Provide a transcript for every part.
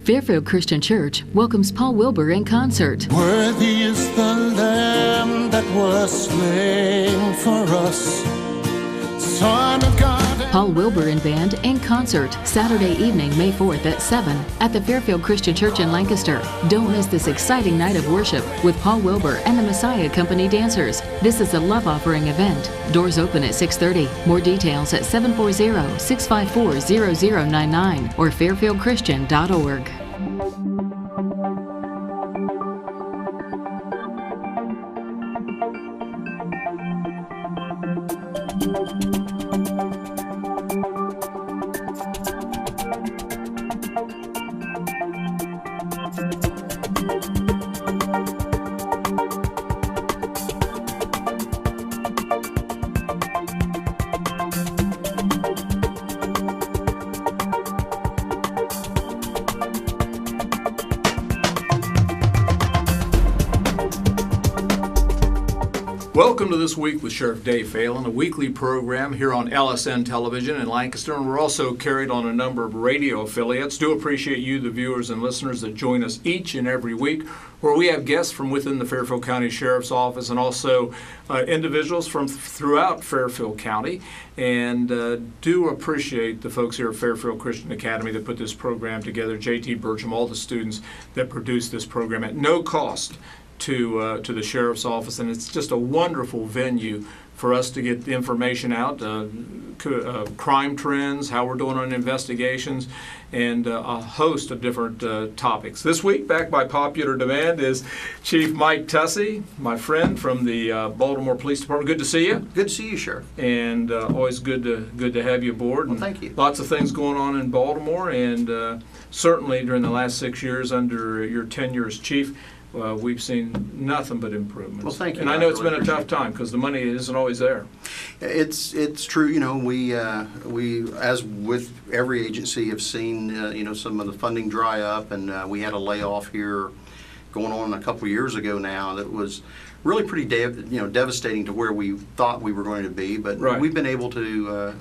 Fairfield Christian Church welcomes Paul Wilbur in concert. Worthy is the Lamb that was slain for us, Son of God. Paul Wilbur and Band in concert, Saturday evening, May 4th at 7 at the Fairfield Christian Church in Lancaster. Don't miss this exciting night of worship with Paul Wilbur and the Messiah Company dancers. This is a love offering event. Doors open at 6:30. More details at 740-654-0099 or fairfieldchristian.org. Welcome to This Week with Sheriff Dave Phelan, a weekly program here on LSN Television in Lancaster, and we're also carried on a number of radio affiliates. Do appreciate you, the viewers and listeners that join us each and every week, where we have guests from within the Fairfield County Sheriff's Office and also individuals from throughout Fairfield County, and do appreciate the folks here at Fairfield Christian Academy that put this program together, J.T. Burcham, all the students that produce this program at no cost to the Sheriff's Office, and it's just a wonderful venue for us to get the information out, crime trends, how we're doing on investigations, and a host of different topics. This week, back by popular demand, is Chief Mike Tussey, my friend from the Baltimore Police Department. Good to see you. Good to see you, Sheriff. And always good to have you aboard. Well, and thank you. Lots of things going on in Baltimore, and certainly during the last 6 years under your tenure as chief, we've seen nothing but improvements. Well, thank you. And I know it's been a tough time because the money isn't always there. It's true. You know, we as with every agency have seen some of the funding dry up, and we had a layoff here going on a couple of years ago now that was really pretty devastating to where we thought we were going to be. But Right. we've been able to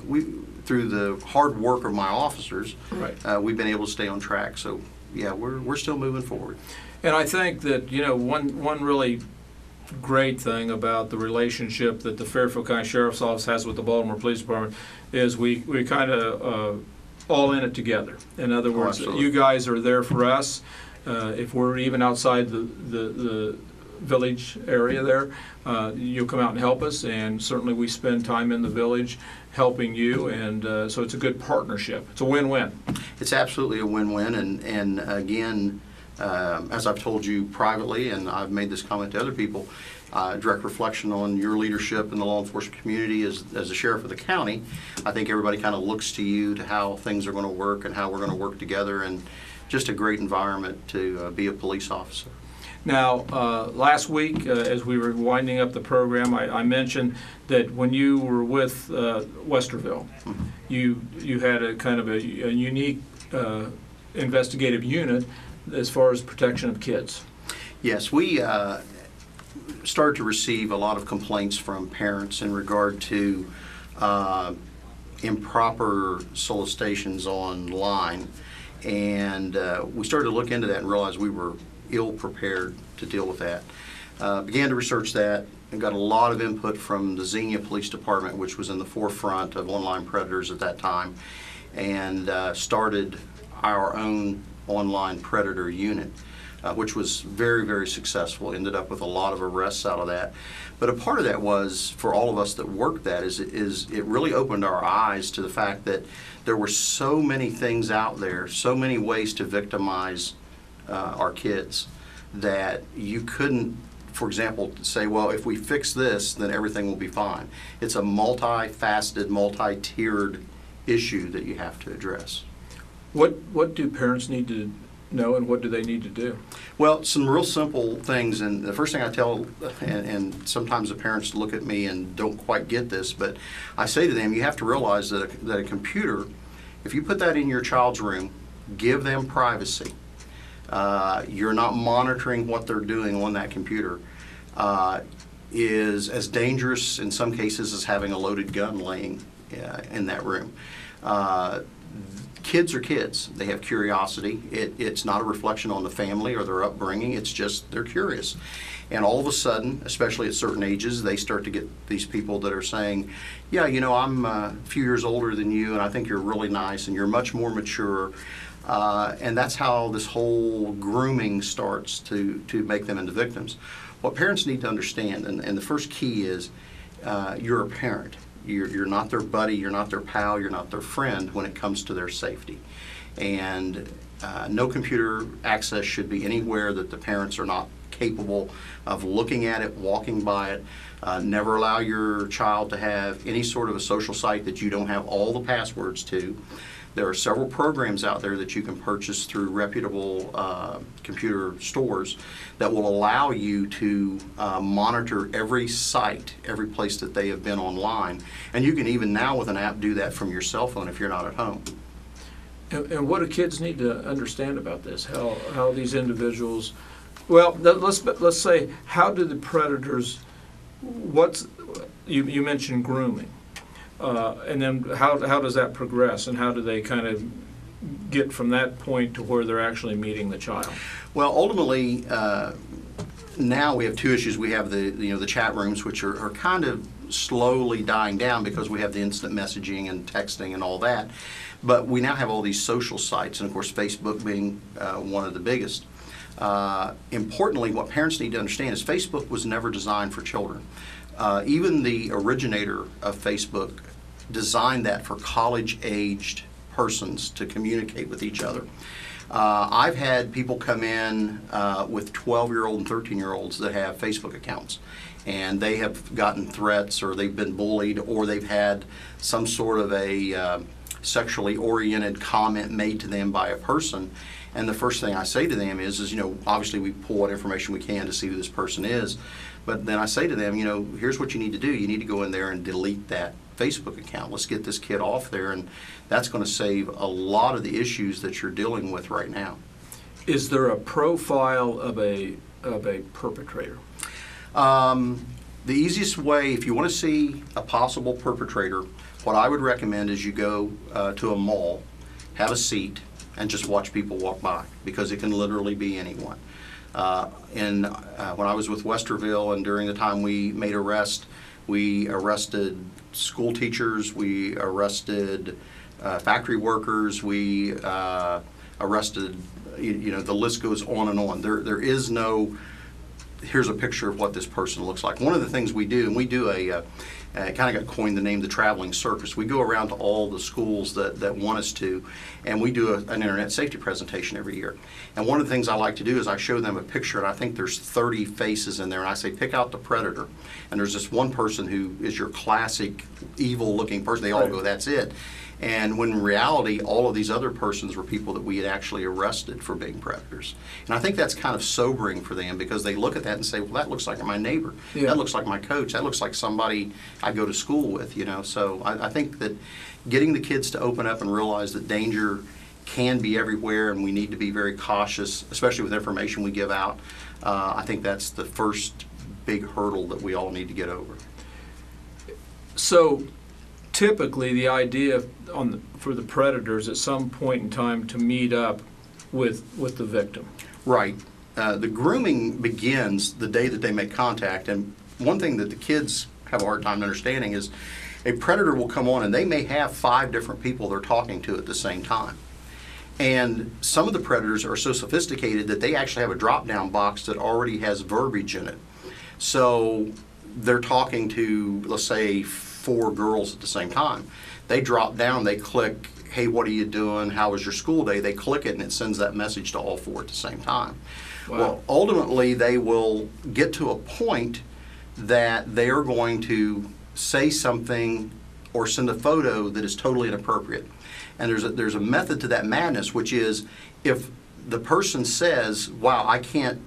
through the hard work of my officers, Right. We've been able to stay on track. So yeah, we're still moving forward. And I think that, one really great thing about the relationship that the Fairfield County Sheriff's Office has with the Baltimore Police Department is we kind of all in it together. In other words, absolutely. you guys are there for us. If we're even outside the village area there, you'll come out and help us, and certainly we spend time in the village helping you, and so it's a good partnership. It's a win-win. It's absolutely a win-win, and again, as I've told you privately, and I've made this comment to other people, direct reflection on your leadership in the law enforcement community as the sheriff of the county. I think everybody kind of looks to you to how things are going to work and how we're going to work together, and just a great environment to be a police officer. Now, last week, as we were winding up the program, I mentioned that when you were with Westerville, you had a kind of a unique investigative unit as far as protection of kids. Yes, we started to receive a lot of complaints from parents in regard to improper solicitations online, and we started to look into that and realized we were ill prepared to deal with that. Began to research that and got a lot of input from the Xenia Police Department, which was in the forefront of online predators at that time, and started our own online predator unit, which was very, very successful. Ended up with a lot of arrests out of that. But a part of that was, for all of us that worked that, is it really opened our eyes to the fact that there were so many things out there, so many ways to victimize our kids, that you couldn't, for example, say, well, if we fix this, then everything will be fine. It's a multifaceted, multi-tiered issue that you have to address. What do parents need to know, and what do they need to do? Well, some real simple things, and the first thing I tell, and sometimes the parents look at me and don't quite get this, but I say to them, you have to realize that a computer, if you put that in your child's room, give them privacy. You're not monitoring what they're doing on that computer. Is as dangerous in some cases as having a loaded gun laying in that room. Kids are kids. They have curiosity. It's not a reflection on the family or their upbringing. It's just they're curious. And all of a sudden, especially at certain ages, they start to get these people that are saying, yeah, I'm a few years older than you, and I think you're really nice, and you're much more mature. And that's how this whole grooming starts to make them into victims. What parents need to understand, and the first key is, you're a parent. You're not their buddy, you're not their pal, you're not their friend when it comes to their safety. And no computer access should be anywhere that the parents are not capable of looking at it, walking by it. Never allow your child to have any sort of a social site that you don't have all the passwords to. There are several programs out there that you can purchase through reputable computer stores that will allow you to monitor every site, every place that they have been online. And you can even now with an app do that from your cell phone if you're not at home. And what do kids need to understand about this? How these individuals, well, let's say, how do the predators, you mentioned grooming. And then how does that progress, and how do they kind of get from that point to where they're actually meeting the child? Well, ultimately, now we have two issues. We have the chat rooms, which are kind of slowly dying down because we have the instant messaging and texting and all that. But we now have all these social sites, and of course Facebook being one of the biggest. Importantly, what parents need to understand is Facebook was never designed for children. Even the originator of Facebook designed that for college-aged persons to communicate with each other. I've had people come in with 12-year-old and 13-year-olds that have Facebook accounts, and they have gotten threats, or they've been bullied, or they've had some sort of a sexually oriented comment made to them by a person. And the first thing I say to them is obviously we pull what information we can to see who this person is. But then I say to them, here's what you need to do. You need to go in there and delete that Facebook account. Let's get this kid off there, and that's going to save a lot of the issues that you're dealing with right now. Is there a profile of a perpetrator? The easiest way, if you want to see a possible perpetrator, what I would recommend is you go to a mall, have a seat, and just watch people walk by, because it can literally be anyone. When I was with Westerville, and during the time we made arrests, we arrested school teachers, we arrested factory workers, we arrested, the list goes on and on. There is no, here's a picture of what this person looks like. One of the things we do, and we do kind of got coined the name the traveling circus. We go around to all the schools that want us to, and we do an internet safety presentation every year. And one of the things I like to do is I show them a picture, and I think there's 30 faces in there, and I say, pick out the predator. And there's this one person who is your classic evil-looking person. They all go, that's it. And when in reality, all of these other persons were people that we had actually arrested for being predators. And I think that's kind of sobering for them, because they look at that and say, well, that looks like my neighbor. Yeah. That looks like my coach. That looks like somebody I go to school with, So I think that getting the kids to open up and realize that danger can be everywhere, and we need to be very cautious, especially with information we give out, I think that's the first big hurdle that we all need to get over. So typically the idea for the predators at some point in time to meet up with the victim. Right. The grooming begins the day that they make contact, and one thing that the kids have a hard time understanding is a predator will come on and they may have 5 different people they're talking to at the same time. And some of the predators are so sophisticated that they actually have a drop-down box that already has verbiage in it. So they're talking to, let's say, 4 girls at the same time. They drop down, they click, hey, what are you doing? How was your school day? They click it, and it sends that message to all 4 at the same time. Wow. Well, ultimately, they will get to a point that they are going to say something or send a photo that is totally inappropriate. And there's a method to that madness, which is if the person says, wow, I can't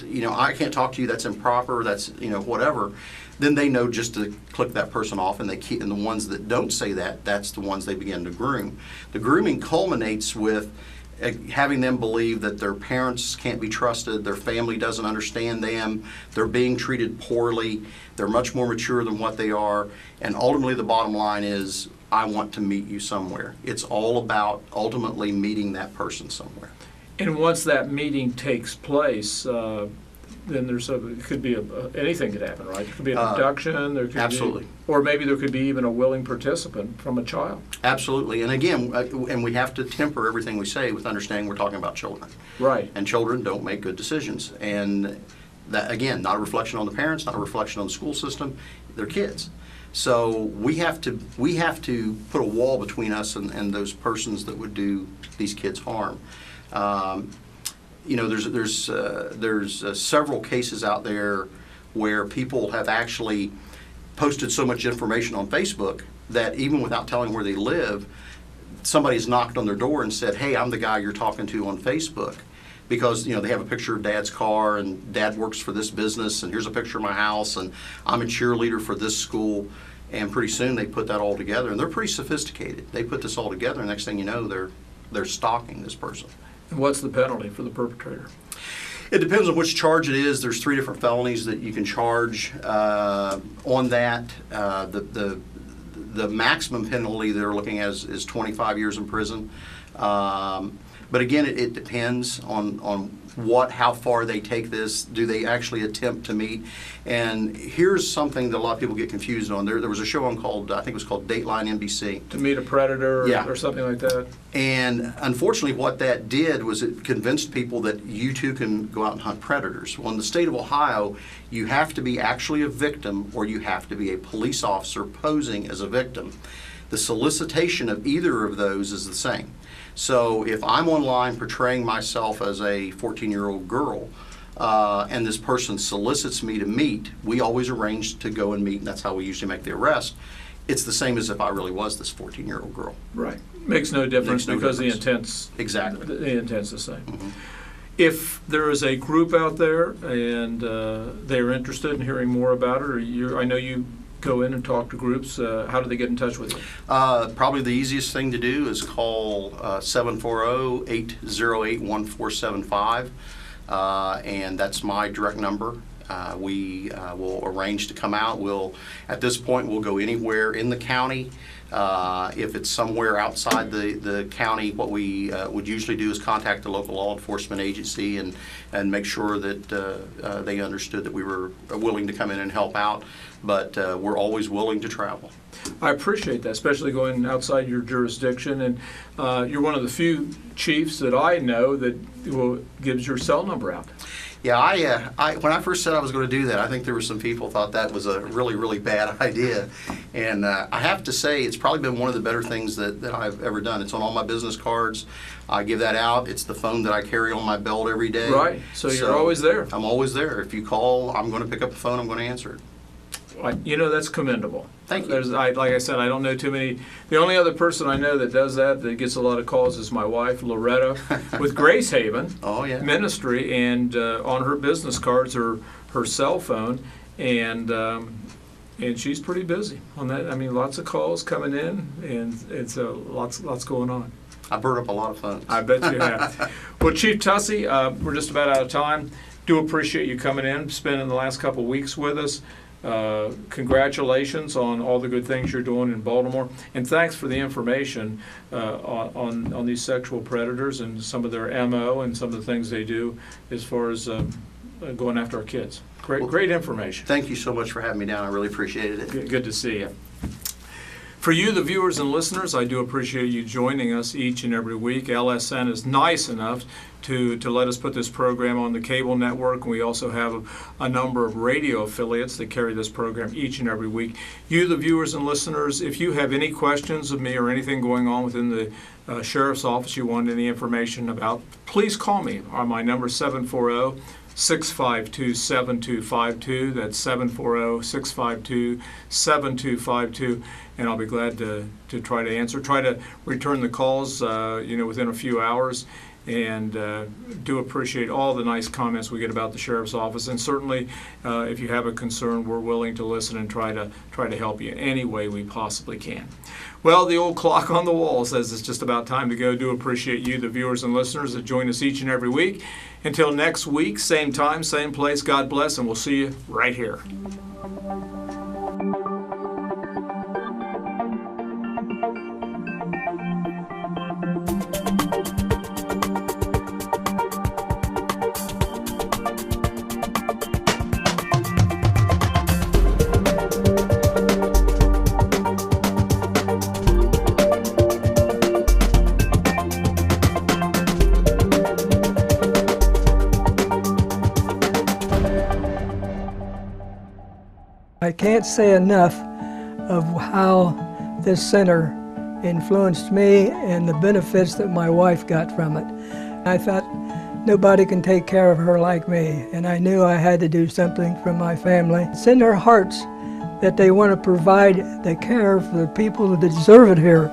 talk to you, that's improper, that's, whatever, then they know just to click that person off, and and the ones that don't say that, that's the ones they begin to groom. The grooming culminates with having them believe that their parents can't be trusted, their family doesn't understand them, they're being treated poorly, they're much more mature than what they are, and ultimately the bottom line is I want to meet you somewhere. It's all about ultimately meeting that person somewhere. And once that meeting takes place, then it could be anything could happen, right? There could be an abduction. There could absolutely. Or maybe there could be even a willing participant from a child. Absolutely. And again, and we have to temper everything we say with understanding we're talking about children. Right. And children don't make good decisions. And that, again, not a reflection on the parents, not a reflection on the school system. They're kids. So we have to put a wall between us and those persons that would do these kids harm. There's several cases out there where people have actually posted so much information on Facebook that even without telling where they live, somebody's knocked on their door and said, "Hey, I'm the guy you're talking to on Facebook." Because they have a picture of Dad's car and Dad works for this business and here's a picture of my house and I'm a cheerleader for this school, and pretty soon they put that all together, and they're pretty sophisticated. They put this all together, and next thing you know, they're stalking this person. And what's the penalty for the perpetrator? It depends on which charge it is. There's 3 different felonies that you can charge on that. The maximum penalty they're looking at is 25 years in prison. But again, it depends on how far they take this. Do they actually attempt to meet? And here's something that a lot of people get confused on. There was a show on I think it was called Dateline NBC. To meet a predator Yeah. or something like that? And unfortunately, what that did was it convinced people that you too can go out and hunt predators. Well, in the state of Ohio, you have to be actually a victim or you have to be a police officer posing as a victim. The solicitation of either of those is the same. So if I'm online portraying myself as a 14-year-old girl and this person solicits me to meet, we always arrange to go and meet, and that's how we usually make the arrest. It's the same as if I really was this 14-year-old girl. Right. Makes no difference because difference. the intent's Exactly. The intent's the same. Mm-hmm. If there is a group out there and they're interested in hearing more about it, or I know you go in and talk to groups, how do they get in touch with you? Probably the easiest thing to do is call 740-808-1475, and that's my direct number. We will arrange to come out. At this point, we'll go anywhere in the county. If it's somewhere outside the county, what we would usually do is contact the local law enforcement agency and make sure that they understood that we were willing to come in and help out. But we're always willing to travel. I appreciate that, especially going outside your jurisdiction. And you're one of the few chiefs that I know that gives your cell number out. Yeah, when I first said I was going to do that, I think there were some people thought that was a really, really bad idea. And I have to say, it's probably been one of the better things that I've ever done. It's on all my business cards. I give that out. It's the phone that I carry on my belt every day. Right, so you're always there. I'm always there. If you call, I'm going to pick up the phone. I'm going to answer it. That's commendable. Thank you. Like I said, I don't know too many. The only other person I know that does that gets a lot of calls is my wife, Loretta, with Grace Haven Ministry, and on her business cards are her cell phone, and she's pretty busy on that. I mean, lots of calls coming in, and it's lots going on. I burned up a lot of phones. I bet you have. Well, Chief Tussey, we're just about out of time. Do appreciate you coming in, spending the last couple weeks with us. Congratulations on all the good things you're doing in Baltimore, and thanks for the information on these sexual predators and some of their MO and some of the things they do as far as going after our kids. Great information. Thank you so much for having me down. I really appreciated it. Good to see you. For you, the viewers and listeners, I do appreciate you joining us each and every week. LSN is nice enough to let us put this program on the cable network. We also have a number of radio affiliates that carry this program each and every week. You, the viewers and listeners, if you have any questions of me or anything going on within the Sheriff's Office you want any information about, please call me on my number 740-652-7252. That's 740-652-7252, and I'll be glad to try to answer. Try to return the calls, within a few hours, and do appreciate all the nice comments we get about the Sheriff's Office. And certainly, if you have a concern, we're willing to listen and try to help you any way we possibly can. Well, the old clock on the wall says it's just about time to go. Do appreciate you, the viewers and listeners, that join us each and every week. Until next week, same time, same place, God bless, and we'll see you right here. I can't say enough of how this center influenced me and the benefits that my wife got from it. I thought nobody can take care of her like me, and I knew I had to do something for my family. It's in their hearts that they want to provide the care for the people that deserve it here.